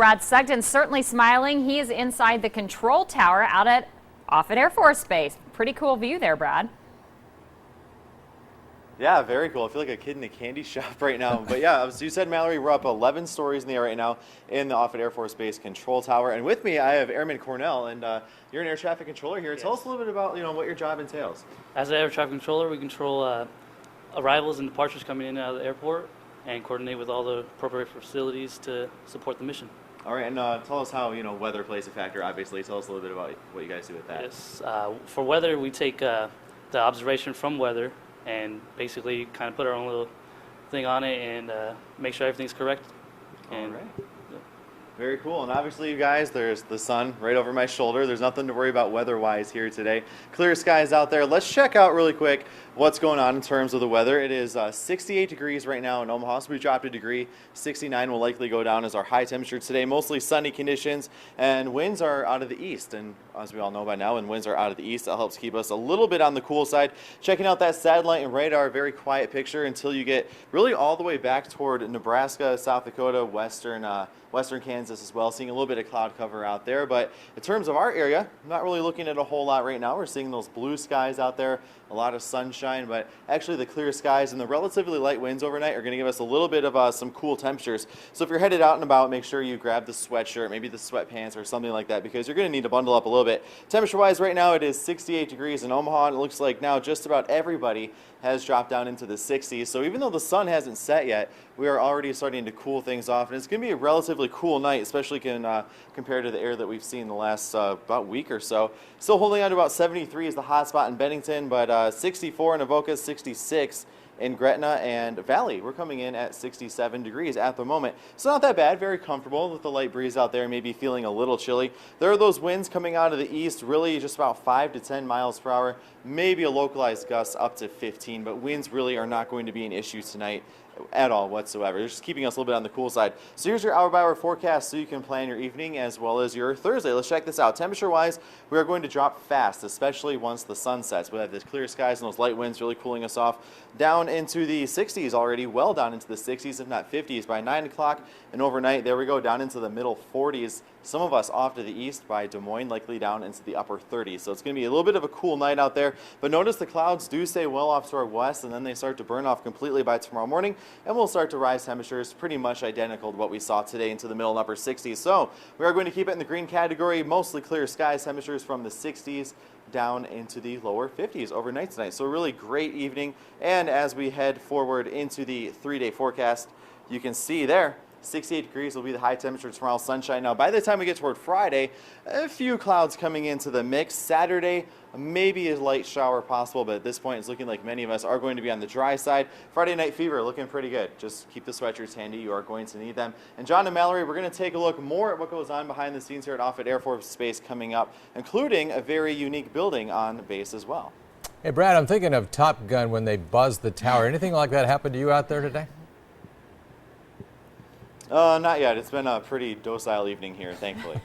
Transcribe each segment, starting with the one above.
Brad Sugden, certainly smiling. He is inside the control tower out at Offutt Air Force Base. Pretty cool view there, Brad. Yeah, very cool. I feel like a kid in a candy shop right now. But yeah, as you said, Mallory, we're up 11 stories in the air right now in the Offutt Air Force Base control tower. And with me, I have Airman Cornell, and you're an air traffic controller here. Yes. Tell us a little bit about what your job entails. As an air traffic controller, we control arrivals and departures coming in and out of the airport and coordinate with all the appropriate facilities to support the mission. All right, and tell us how weather plays a factor. Obviously, tell us a little bit about what you guys do with that. Yes, for weather, we take the observation from weather and basically kind of put our own little thing on it and make sure everything's correct. And, all right. Very cool. And obviously, you guys, there's the sun right over my shoulder. There's nothing to worry about weather-wise here today. Clear skies out there. Let's check out really quick what's going on in terms of the weather. It is 68 degrees right now in Omaha, so we dropped a degree. 69 will likely go down as our high temperature today. Mostly sunny conditions, and winds are out of the east. And as we all know by now, when winds are out of the east, that helps keep us a little bit on the cool side. Checking out that satellite and radar, very quiet picture until you get really all the way back toward Nebraska, South Dakota, western Kansas as well, seeing a little bit of cloud cover out there. But in terms of our area, I'm not really looking at a whole lot right now. We're seeing those blue skies out there, a lot of sunshine, but actually the clear skies and the relatively light winds overnight are going to give us a little bit of some cool temperatures. So if you're headed out and about, make sure you grab the sweatshirt, maybe the sweatpants or something like that, because you're going to need to bundle up a little bit. Temperature-wise, right now it is 68 degrees in Omaha, and it looks like now just about everybody has dropped down into the 60s. So even though the sun hasn't set yet, we are already starting to cool things off, and it's going to be a relatively cool night, especially compared to the air that we've seen the last about week or so. Still holding on to about 73 is the hot spot in Bennington, but 64 in Avoca, 66 in Gretna and Valley. We're coming in at 67 degrees at the moment. So not that bad, very comfortable with the light breeze out there, maybe feeling a little chilly. There are those winds coming out of the east, really just about 5 to 10 miles per hour, maybe a localized gust up to 15, but winds really are not going to be an issue tonight at all whatsoever. They're just keeping us a little bit on the cool side. So here's your hour-by-hour forecast so you can plan your evening as well as your Thursday. Let's check this out. Temperature-wise, we are going to drop fast, especially once the sun sets. We have the clear skies and those light winds really cooling us off down into the 60s already, well down into the 60s, if not 50s by 9 o'clock. And overnight, there we go, down into the middle 40s. Some of us off to the east by Des Moines, likely down into the upper 30s. So it's going to be a little bit of a cool night out there. But notice the clouds do stay well off to our west, and then they start to burn off completely by tomorrow morning. And we'll start to rise temperatures pretty much identical to what we saw today into the middle and upper 60s. So we are going to keep it in the green category, mostly clear skies, temperatures from the 60s down into the lower 50s overnight tonight. So a really great evening. And as we head forward into the 3-day forecast, you can see there, 68 degrees will be the high temperature tomorrow, sunshine. Now, by the time we get toward Friday, a few clouds coming into the mix. Saturday, maybe a light shower possible, but at this point, it's looking like many of us are going to be on the dry side. Friday night fever looking pretty good. Just keep the sweatshirts handy. You are going to need them. And John and Mallory, we're going to take a look more at what goes on behind the scenes here at Offutt Air Force Base coming up, including a very unique building on base as well. Hey, Brad, I'm thinking of Top Gun when they buzzed the tower. Anything like that happen to you out there today? Not yet. It's been a pretty docile evening here, thankfully.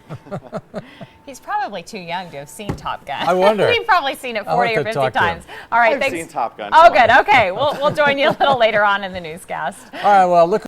He's probably too young to have seen Top Gun. I wonder. We've probably seen it 40 or 50 times. All right, I've thanks. seen Top Gun. Oh, good. Okay, we'll join you a little later on in the newscast. All right, well, look